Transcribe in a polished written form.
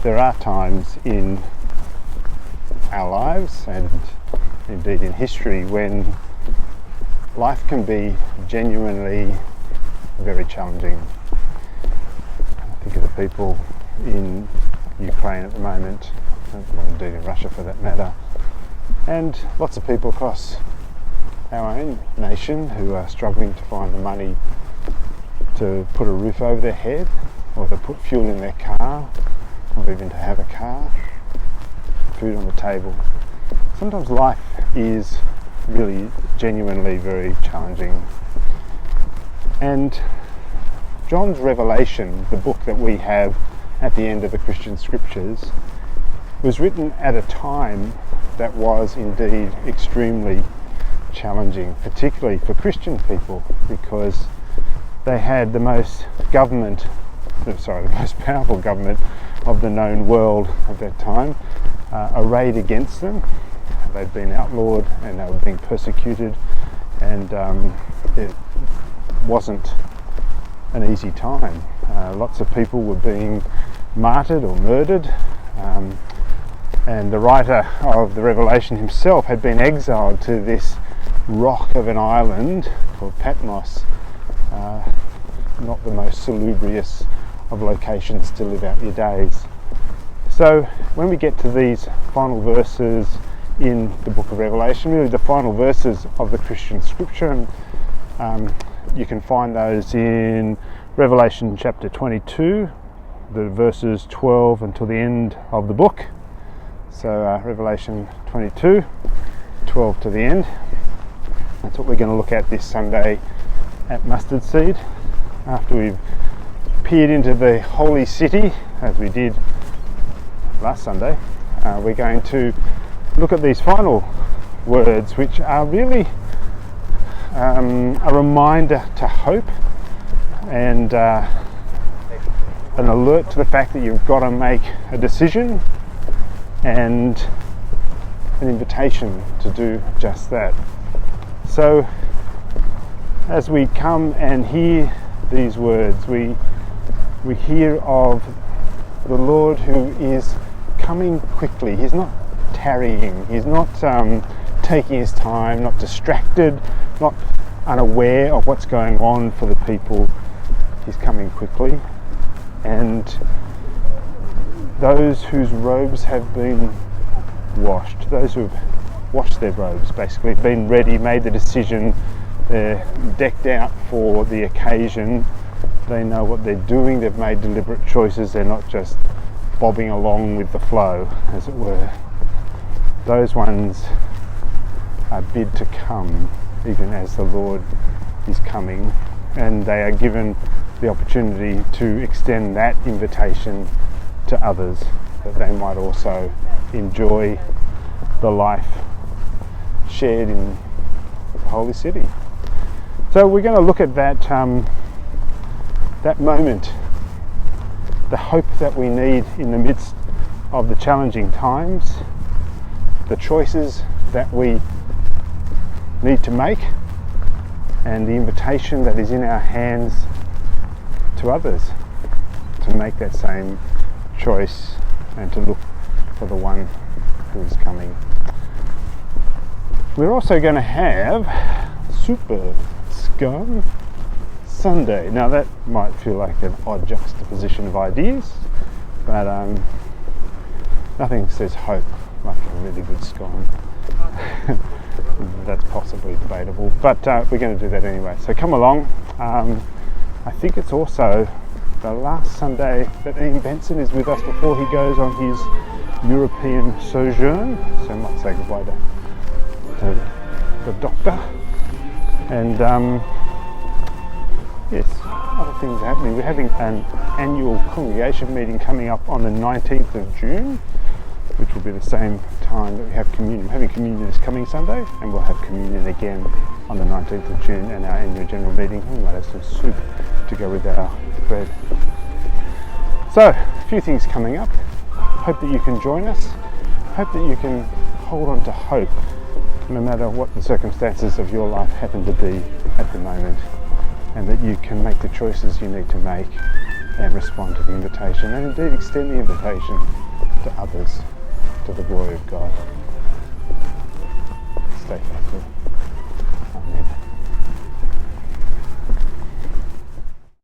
there are times in our lives and indeed in history when life can be genuinely very challenging. I think of the people in Ukraine at the moment, or indeed in Russia for that matter, and lots of people across our own nation who are struggling to find the money to put a roof over their head, or to put fuel in their car, or even to have a car, food on the table. Sometimes life is really genuinely very challenging. And John's Revelation, the book that we have at the end of the Christian scriptures, was written at a time that was indeed extremely challenging, particularly for Christian people, because they had the most powerful government of the known world at that time arrayed against them. They'd been outlawed and they were being persecuted, and it wasn't an easy time. Lots of people were being martyred or murdered, and the writer of the Revelation himself had been exiled to this rock of an island called Patmos, not the most salubrious of locations to live out your days. So when we get to these final verses in the book of Revelation, really the final verses of the Christian scripture, and you can find those in Revelation chapter 22, the verses 12 until the end of the book. So Revelation 22, 12 to the end. That's what we're going to look at this Sunday at Mustard Seed. After we've peered into the holy city, as we did last Sunday, we're going to look at these final words, which are really a reminder to hope and an alert to the fact that you've got to make a decision, and an invitation to do just that. So as we come and hear these words, we hear of the Lord who is coming quickly. He's not tarrying, he's not taking his time, not distracted, not unaware of what's going on for the people. He's coming quickly, and those whose robes have been washed, those who have washed their robes, basically been ready, made the decision, they're decked out for the occasion, they know what they're doing, they've made deliberate choices, they're not just bobbing along with the flow, as it were. Those ones are bid to come, even as the Lord is coming, and they are given the opportunity to extend that invitation to others, that they might also enjoy the life shared in the holy city. So we're going to look at that moment, the hope that we need in the midst of the challenging times, the choices that we need to make, and the invitation that is in our hands to others to make that same choice and to look for the one who is coming. We're also going to have Super Scum Sunday. Now that might feel like an odd juxtaposition of ideas, but nothing says hope like a really good scone. That's possibly debatable, but we're going to do that anyway. So come along. I think it's also the last Sunday that Ian Benson is with us before he goes on his European sojourn. So I might say goodbye to the doctor. And yes, other things are happening. We're having an annual congregation meeting coming up on the 19th of June, which will be the same time that we have communion. We're having communion this coming Sunday, and we'll have communion again on the 19th of June and our annual general meeting. We might have some soup to go with our bread. So, a few things coming up. Hope that you can join us. Hope that you can hold on to hope no matter what the circumstances of your life happen to be at the moment, and that you can make the choices you need to make and respond to the invitation, and indeed extend the invitation to others, to the glory of God.